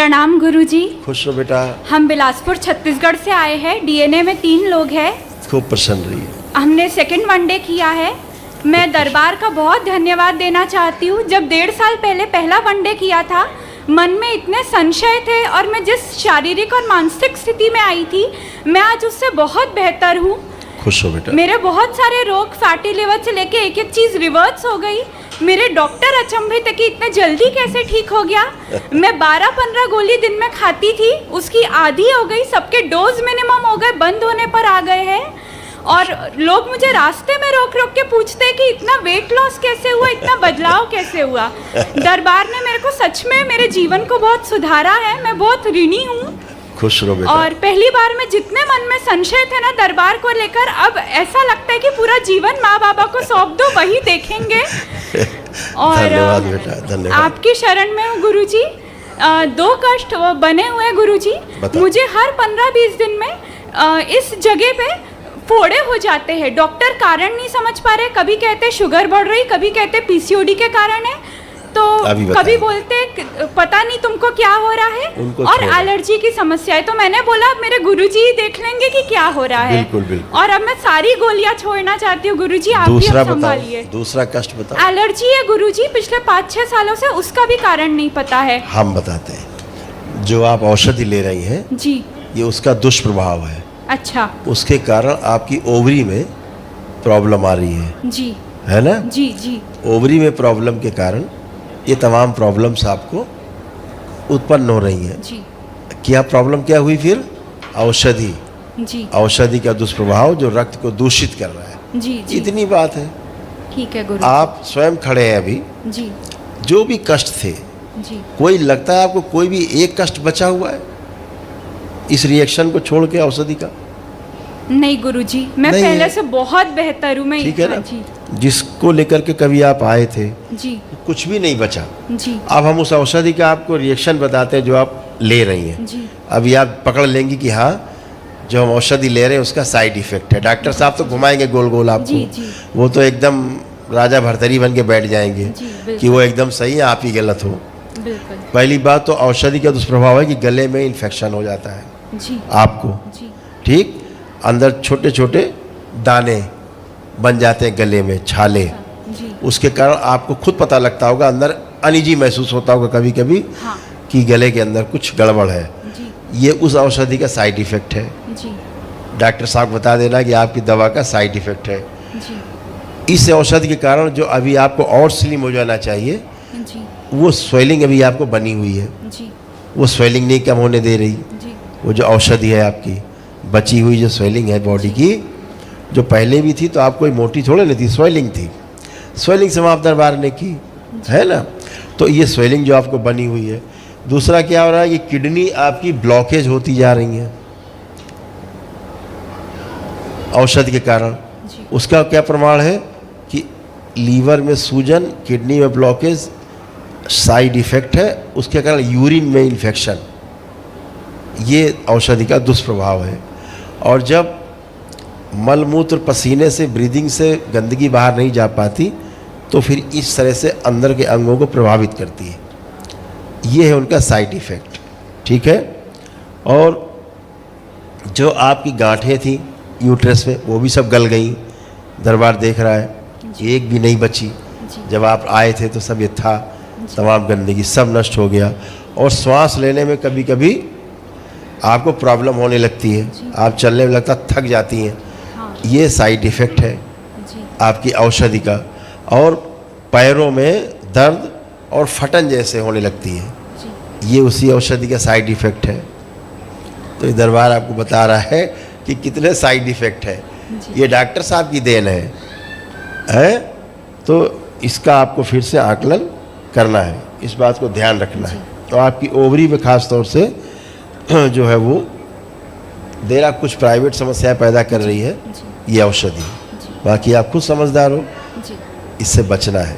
प्रणाम गुरुजी। खुश हो बेटा। हम बिलासपुर छत्तीसगढ़ से आए हैं। डीएनए में 3 लोग हैं। खूब प्रसन्न रही। हमने सेकंड वनडे किया है। मैं दरबार का बहुत धन्यवाद देना चाहती हूँ। जब 1.5 साल पहले पहला वनडे किया था, मन में इतने संशय थे और मैं जिस शारीरिक और मानसिक स्थिति में आई थी, मैं आज उससे बहुत बेहतर हूँ। खुश हो बेटा। मेरे बहुत सारे रोग, फैटी लिवर से लेके एक एक चीज़ रिवर्स हो गई। मेरे डॉक्टर अचंभित है कि इतने जल्दी कैसे ठीक हो गया। मैं 12-15 गोली दिन में खाती थी, उसकी आधी हो गई। सबके डोज मिनिमम हो गए, बंद होने पर आ गए हैं। और लोग मुझे रास्ते में रोक रोक के पूछते हैं कि इतना वेट लॉस कैसे हुआ, इतना बदलाव कैसे हुआ। दरबार ने मेरे को सच में मेरे जीवन को बहुत सुधारा है। मैं बहुत ऋणी हूँ। खुश रहो बेटा। और पहली बार में जितने मन में संशय थे ना दरबार को लेकर, अब ऐसा लगता है कि पूरा जीवन माँ बाबा को सौंप दो, वही देखेंगे। और धन्यवाद बेटा, धन्यवाद। आपकी शरण में हूँ गुरुजी। 2 कष्ट बने हुए गुरुजी। मुझे हर 15-20 दिन में इस जगह पे फोड़े हो जाते हैं। डॉक्टर कारण नहीं समझ पा रहे। कभी कहते शुगर बढ़ रही, कभी कहते पीसीओडी के कारण है, तो कभी बोलते पता नहीं तुमको क्या हो रहा है, और एलर्जी की समस्या है। तो मैंने बोला अब मेरे गुरुजी ही देख लेंगे कि क्या हो रहा है। बिल्कुल बिल्कुल। और अब मैं सारी गोलियां छोड़ना चाहती हूँ गुरुजी। आप भी संभालिए। दूसरा कष्ट बताओ। एलर्जी है गुरुजी, पिछले 5-6 सालों से। उसका भी कारण नहीं पता है। हम बताते हैं। जो आप औषधि ले रही हैं जी, ये उसका दुष्प्रभाव है। अच्छा। उसके कारण आपकी ओवरी में प्रॉब्लम आ रही है। जी, है ना? जी जी। ओवरी में प्रॉब्लम के कारण ये तमाम प्रॉब्लम्स आपको उत्पन्न हो रही हैं। जी। क्या प्रॉब्लम क्या हुई फिर? औषधि। जी। औषधि का दुष्प्रभाव जो रक्त को दूषित कर रहा है। जी जी। इतनी बात है। ठीक है गुरु। आप स्वयं खड़े हैं अभी। जी। जो भी कष्ट थे, जी। कोई लगता है आपको कोई भी एक कष्ट बचा हुआ है इस रिएक्शन को छोड़ के औषधि का? नहीं गुरुजी, मैं नहीं पहले है। से बहुत बेहतर हूँ। मैं ठीक है ना? जी जिसको लेकर के कभी आप आए थे, जी कुछ भी नहीं बचा। जी। अब हम उस औषधि का आपको रिएक्शन बताते हैं जो आप ले रही हैं। जी। अभी आप पकड़ लेंगी कि हाँ, जो हम औषधि ले रहे हैं उसका साइड इफेक्ट है। डॉक्टर साहब तो घुमाएंगे गोल गोल आपको। जी जी। वो तो एकदम राजा भरतरी बन के बैठ जाएंगे कि वो एकदम सही है, आप ही गलत हो। बिल्कुल। पहली बात तो औषधि का दुष्प्रभाव है कि गले में इन्फेक्शन हो जाता है जी आपको। जी। ठीक, अंदर छोटे छोटे दाने बन जाते हैं गले में, छाले। जी। उसके कारण आपको खुद पता लगता होगा, अंदर अनईजी महसूस होता होगा कभी कभी। हाँ। कि गले के अंदर कुछ गड़बड़ है। जी। ये उस औषधि का साइड इफेक्ट है। जी। डॉक्टर साहब बता देना कि आपकी दवा का साइड इफेक्ट है। जी। इस औषधि के कारण जो अभी आपको और स्लिम हो जाना चाहिए, जी। वो स्वेलिंग अभी आपको बनी हुई है। जी। वो स्वेलिंग नहीं कम होने दे रही। जी। वो जो औषधि है आपकी बची हुई जो स्वेलिंग है बॉडी की, जो पहले भी थी तो आप कोई मोटी थोड़े नहीं थी, स्वेलिंग थी। स्वेलिंग समाप्त दरबार ने की है ना? तो ये स्वेलिंग जो आपको बनी हुई है। दूसरा क्या हो रहा है कि किडनी आपकी ब्लॉकेज होती जा रही है औषधि के कारण। उसका क्या प्रमाण है कि लीवर में सूजन, किडनी में ब्लॉकेज साइड इफेक्ट है। उसके कारण यूरिन में इन्फेक्शन, ये औषधि का दुष्प्रभाव है। और जब मलमूत्र पसीने से, ब्रीदिंग से गंदगी बाहर नहीं जा पाती, तो फिर इस तरह से अंदर के अंगों को प्रभावित करती है। ये है उनका साइड इफ़ेक्ट। ठीक है? और जो आपकी गांठें थी यूट्रस में, वो भी सब गल गई। दरबार देख रहा है, एक भी नहीं बची। जब आप आए थे तो सब ये था, तमाम गंदगी सब नष्ट हो गया। और श्वास लेने में कभी कभी आपको प्रॉब्लम होने लगती है, आप चलने में लगता थक जाती हैं। हाँ। ये साइड इफ़ेक्ट है आपकी औषधि का। और पैरों में दर्द और फटन जैसे होने लगती है, ये उसी औषधि का साइड इफ़ेक्ट है। तो ये दरबार आपको बता रहा है कि कितने साइड इफ़ेक्ट है। ये डॉक्टर साहब की देन है? तो इसका आपको फिर से आकलन करना है, इस बात को ध्यान रखना है। तो आपकी ओवरी में ख़ास तौर से जो है वो देरा कुछ प्राइवेट समस्याएं पैदा कर रही है ये औषधि। बाकी आप खुद समझदार हो, इससे बचना है।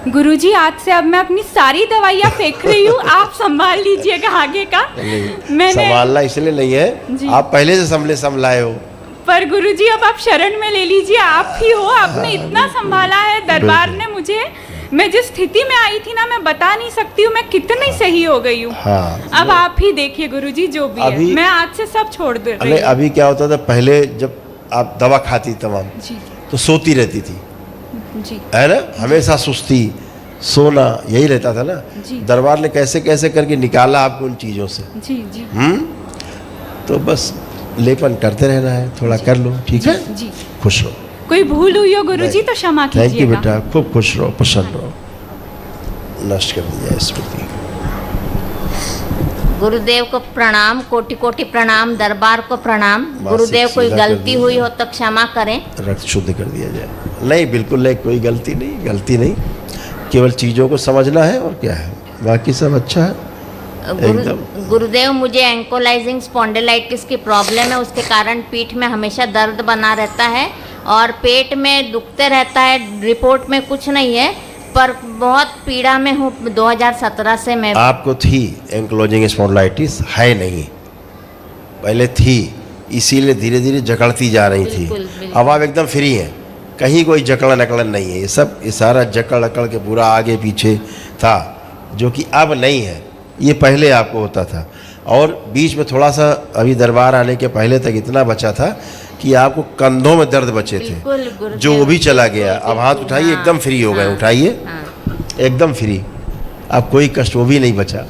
गुरुजी, आज से अब मैं अपनी सारी दवाइयाँ फेंक रही हूँ। आप संभाल लीजिएगा आगे का। मैंने संभालना इसलिए नहीं है, आप पहले से संभलाए हो। पर गुरुजी अब आप शरण में ले लीजिए, आप ही हो। आपने इतना संभाला है, दरबार ने मुझे मैं जिस स्थिति में आई थी ना, मैं बता नहीं सकती हूँ मैं कितनी सही हो गई हूँ। हाँ, अब आप ही देखिए गुरुजी, जो भी है मैं आज से सब छोड़ दे रही अरे हूँ। अभी क्या होता था, पहले जब आप दवा खाती तमाम जी तो सोती रहती थी, जी है ना, हमेशा सुस्ती, सोना, यही रहता था ना। जी। दरबार ने कैसे कैसे करके निकाला आपको उन चीज़ों से। जी जी तो बस लेपन करते रहना है, थोड़ा कर लो, ठीक है। जी। खुश रहो। कोई भूल हुई हो गुरुजी तो क्षमा थैंक यू कीजिएगा। बेटा, खूब खुश रहो, प्रसन्न रहो। नष्ट कर दिया स्मृति। गुरुदेव को प्रणाम, कोटि कोटि प्रणाम, दरबार को प्रणाम। मासिक गुरुदेव कोई सीधा कर गलती दिया हुई जाए। हो तो क्षमा करें। रक्त शुद्ध कर दिया जाए। नहीं, बिल्कुल नहीं, कोई गलती नहीं, गलती नहीं, केवल चीज़ों को समझना है और क्या है, बाकी सब अच्छा है एकदम। गुरुदेव, मुझे एंकोलाइजिंग स्पॉन्डिलाइटिस की प्रॉब्लम है, उसके कारण पीठ में हमेशा दर्द बना रहता है और पेट में दुखते रहता है। रिपोर्ट में कुछ नहीं है पर बहुत पीड़ा में हूँ 2017 से मैं। आपको थी एंक्लोजिंग स्पॉन्डिलाइटिस, है नहीं, पहले थी, इसीलिए धीरे धीरे जकड़ती जा रही थी। बिल्कुल, बिल्कुल। अब आप एकदम फ्री हैं, कहीं कोई जकड़न अकड़न नहीं है। ये सब, ये सारा जकड़ अकड़ के पूरा आगे पीछे था, जो कि अब नहीं है, ये पहले आपको होता था। और बीच में थोड़ा सा अभी दरबार आने के पहले तक इतना बचा था कि आपको कंधों में दर्द बचे थे, बिल्कुल गुरुदेव, जो वो भी चला गया। अब हाथ बिल्कुल, उठाइए, हाँ, एकदम फ्री हो गए, हाँ, उठाइए, हाँ। एकदम फ्री। अब कोई कष्ट वो भी नहीं बचा,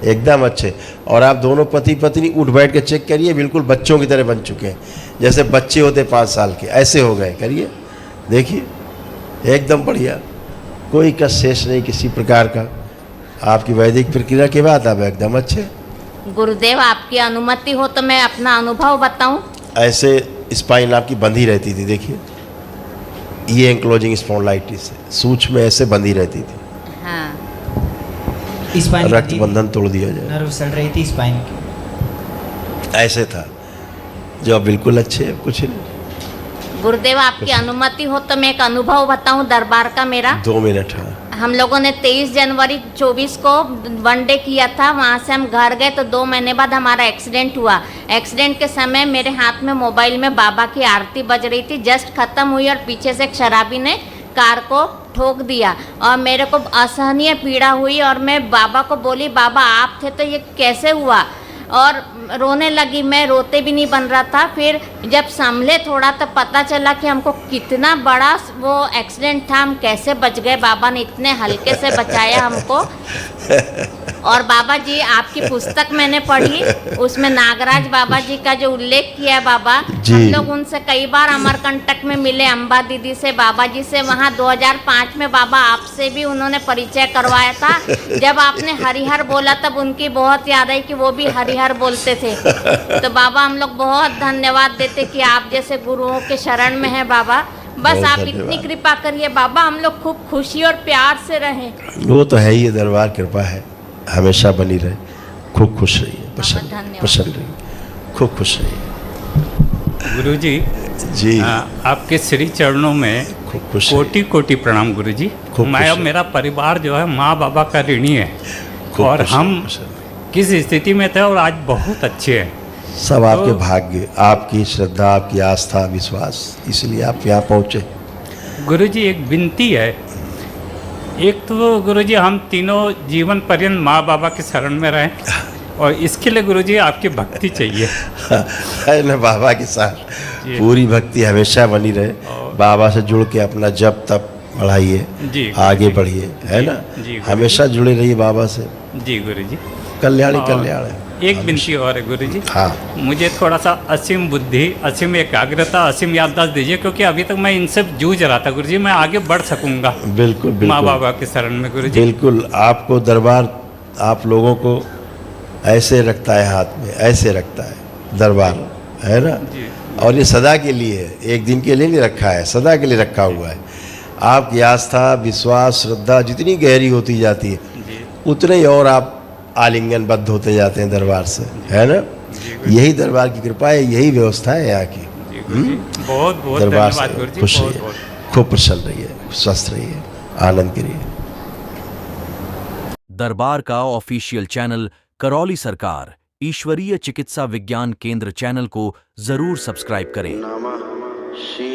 एकदम अच्छे। और आप दोनों पति पत्नी उठ बैठ के चेक करिए, बिल्कुल बच्चों की तरह बन चुके हैं, जैसे बच्चे होते 5 साल के, ऐसे हो गए। करिए, देखिए, एकदम बढ़िया, कोई कष्ट शेष नहीं किसी प्रकार का। आपकी वैदिक प्रक्रिया के बाद आप एकदम अच्छे। गुरुदेव, आपकी अनुमति हो तो मैं अपना अनुभव बताऊं। ऐसे स्पाइन आपकी बंधी रहती थी, देखिए, ये एंक्लोजिंग स्पॉन्डिलाइटिस है, सूक्ष्म में ऐसे बंधी रहती थी। हाँ, स्पाइन रक्त बंधन तोड़ दिया जाए, नर्व सड़ रही थी स्पाइन की। ऐसे था, जो अब बिल्कुल अच्छे हैं, कुछ नहीं। गुरुदेव, आपकी अनुमति हो तो मैं एक अनुभव बताऊं दरबार का मेरा। 2 मिनट। हाँ, हम लोगों ने 23 जनवरी 24 को 1 डे किया था, वहाँ से हम घर गए तो 2 महीने बाद हमारा एक्सीडेंट हुआ। एक्सीडेंट के समय मेरे हाथ में मोबाइल में बाबा की आरती बज रही थी, जस्ट खत्म हुई और पीछे से एक शराबी ने कार को ठोक दिया और मेरे को असहनीय पीड़ा हुई और मैं बाबा को बोली, बाबा आप थे तो ये कैसे हुआ, और रोने लगी। मैं रोते भी नहीं बन रहा था। फिर जब संभले थोड़ा तो पता चला कि हमको कितना बड़ा वो एक्सीडेंट था, हम कैसे बच गए, बाबा ने इतने हल्के से बचाया हमको। और बाबा जी, आपकी पुस्तक मैंने पढ़ी, उसमें नागराज बाबा जी का जो उल्लेख किया है बाबा, जी। हम लोग उनसे कई बार अमरकंटक में मिले, अम्बा दीदी से, बाबा जी से। वहाँ 2005 में बाबा आपसे भी उन्होंने परिचय करवाया था। जब आपने हरिहर बोला तब उनकी बहुत याद आई कि वो भी हरिहर बोलते थे। तो बाबा, हम लोग बहुत धन्यवाद देते कि आप जैसे गुरुओं के शरण में हैं बाबा। बस बहुत आप धन्यवाद। इतनी कृपा करिए बाबा, हम लोग खूब खुशी और प्यार से रहें। वो तो है ही, दरबार कृपा है, हमेशा बनी रहे। खूब खुश रहिए, प्रसन्न धन्यवाद। प्रसन्न रहिए, खूब खुश रहिए। गुरुजी जी, आपके श्री चरणों में खूब खुश कोटि कोटि प्रणाम गुरुजी। खूब मैं खुश और रहिए। मेरा परिवार जो है माँ बाबा का ऋणी है खूब और खुश हम रहिए, प्रसन्न रहिए। किस स्थिति में थे और आज बहुत अच्छे हैं। सब आपके तो- भाग्य, आपकी श्रद्धा, आपकी आस्था, विश्वास, इसलिए आप यहाँ पहुँचे। गुरुजी, एक विनती है। एक तो गुरुजी, हम तीनों जीवन पर्यंत माँ बाबा के शरण में रहें और इसके लिए गुरुजी आपकी भक्ति चाहिए। है ना, बाबा के साथ जी। पूरी भक्ति हमेशा बनी रहे। और- बाबा से जुड़ के अपना जप तप बढ़ाइए, जी, आगे बढ़िए, है जी, ना, जी, गुरुजी। हमेशा जुड़े रहिए बाबा से। जी गुरुजी। कल्याण ही और कल्याण है। एक विनती और है गुरुजी, हाँ, मुझे थोड़ा सा असीम बुद्धि, असीम एकाग्रता, असीम याददाश्त दीजिए, क्योंकि अभी तक मैं इनसे जूझ रहा था गुरुजी। मैं आगे बढ़ सकूंगा बिल्कुल माँ बिल्कुल बाबा के शरण में गुरुजी। बिल्कुल। आपको दरबार आप लोगों को ऐसे रखता है, हाथ में ऐसे रखता है दरबार, है ना। जी। और ये सदा के लिए है, एक दिन के लिए नहीं रखा है, सदा के लिए रखा हुआ है। आपकी आस्था, विश्वास, श्रद्धा जितनी गहरी होती जाती है, जी उतने ही और आप आलिंगनबद्ध होते जाते हैं दरबार से, है ना। यही दरबार की कृपा है, यही व्यवस्था है यहाँ की। जी गुरुजी, बहुत बहुत दरबार धन्यवाद से गुरुजी, खुश बहुत रहिए, बहुत। खूब प्रसन्न रहिए, स्वस्थ रहिए, आनंद करिए। दरबार का ऑफिशियल चैनल करौली सरकार ईश्वरीय चिकित्सा विज्ञान केंद्र चैनल को जरूर सब्सक्राइब करें। नमः शिवाय।